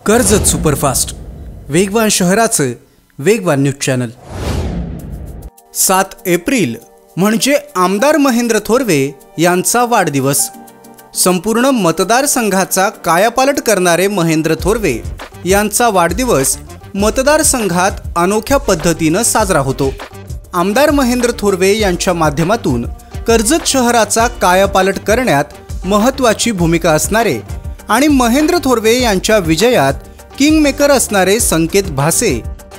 Karjat superfast, वेगवान शहराचं वेगवान न्यूज चॅनल। 7 एप्रिल म्हणजे आमदार महेंद्र थोरवे यांचा वाढदिवस। संपूर्ण मतदारसंघाचा कायापालट करणारे महेंद्र थोरवे यांचा वाढदिवस मतदारसंघात अनोख्या पद्धतीने साजरा होतो। आमदार महेंद्र थोरवे यांच्या माध्यमातून कर्जत शहराचा कायापालट करण्यात महत्त्वाची भूमिका असणारे आणि महेंद्र थोरवे यांच्या विजयात किंगमेकर असणारे संकेत भासे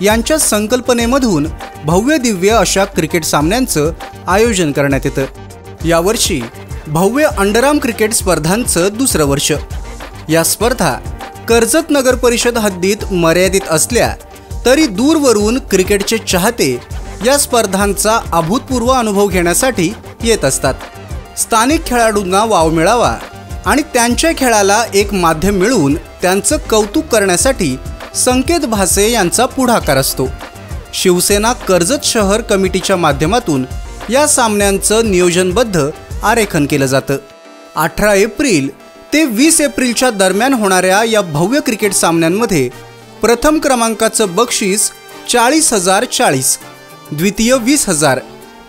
यांच्या संकल्पनेमधून भव्य दिव्य अशा क्रिकेट सामन्यांचं आयोजन करण्यात येतं। यावर्षी भव्य अंडरआर्म क्रिकेट स्पर्धांचं दुसरं वर्ष। या स्पर्धा कर्जत नगर परिषद हद्दीत मर्यादित असल्या तरी दूरवरून क्रिकेटचे चाहते या स्पर्धांचा अभूतपूर्व अनुभव घेण्यासाठी येत असतात। स्थानिक खेळाडूंना वाव मिळावा आणि त्यांच्या खेळाला एक माध्यम मिळून त्यांचं कौतुक करण्यासाठी संकेत भासे यांचा पुढाकार असतो। शिवसेना कर्जत शहर कमिटीच्या माध्यमातून या सामन्यांचं नियोजनबद्ध आरेखन केलं जातं। 18 एप्रिल ते 20 एप्रिलच्या दरम्यान होणाऱ्या या भव्य क्रिकेट सामन्यांमध्ये प्रथम क्रमांकाचं बक्षीस 40,040, द्वितीय 20,000,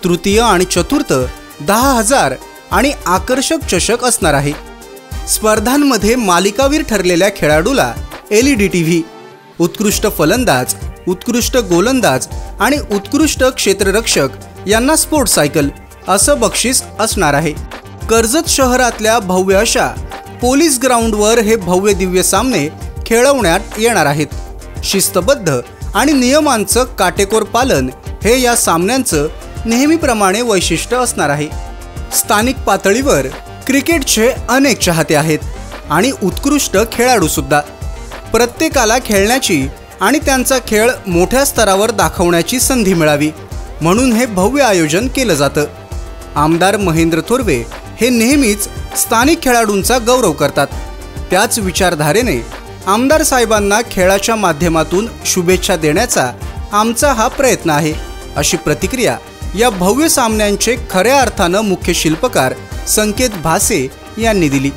तृतीय आणि चतुर्थ 10,000 आणि आकर्षक चषक असणार आहे। स्पर्धांमध्ये मालिकावीर ठरलेल्या खेळाडूला LED TV, उत्कृष्ट फलंदाज, उत्कृष्ट गोलंदाज आणि उत्कृष्ट क्षेत्ररक्षक यांना स्पोर्ट्स सायकल असं बक्षीस असणार आहे। कर्जत शहरातल्या भव्य अशा पोलीस ग्राउंडवर हे भव्य दिव्य सामने खेळवण्यात येणार आहेत। शिस्तबद्ध आणि नियमांचं काटेकोर पालन हे या सामन्यांचं नेहमीप्रमाणे वैशिष्ट्य असणार आहे। स्थानिक पातळीवर क्रिकेटचे अनेक चाहते आहेत आणि उत्कृष्ट खेळाडू सुद्धा। प्रत्येकाला खेळण्याची आणि त्यांचा खेळ मोठ्या स्तरावर दाखवण्याची संधी मिळावी म्हणून हे भव्य आयोजन केलं जातं। आमदार महेंद्र थोरवे हे नेहमीच स्थानिक खेळाडूंचा गौरव करतात। त्याच विचारधारेने आमदार साहेबांना खेळाच्या माध्यमातून शुभेच्छा देण्याचा आमचा हा प्रयत्न आहे, अशी प्रतिक्रिया या भव्य सामन्यांचे खऱ्या अर्थानं मुख्य शिल्पकार संकेत भासे यांनी दिली।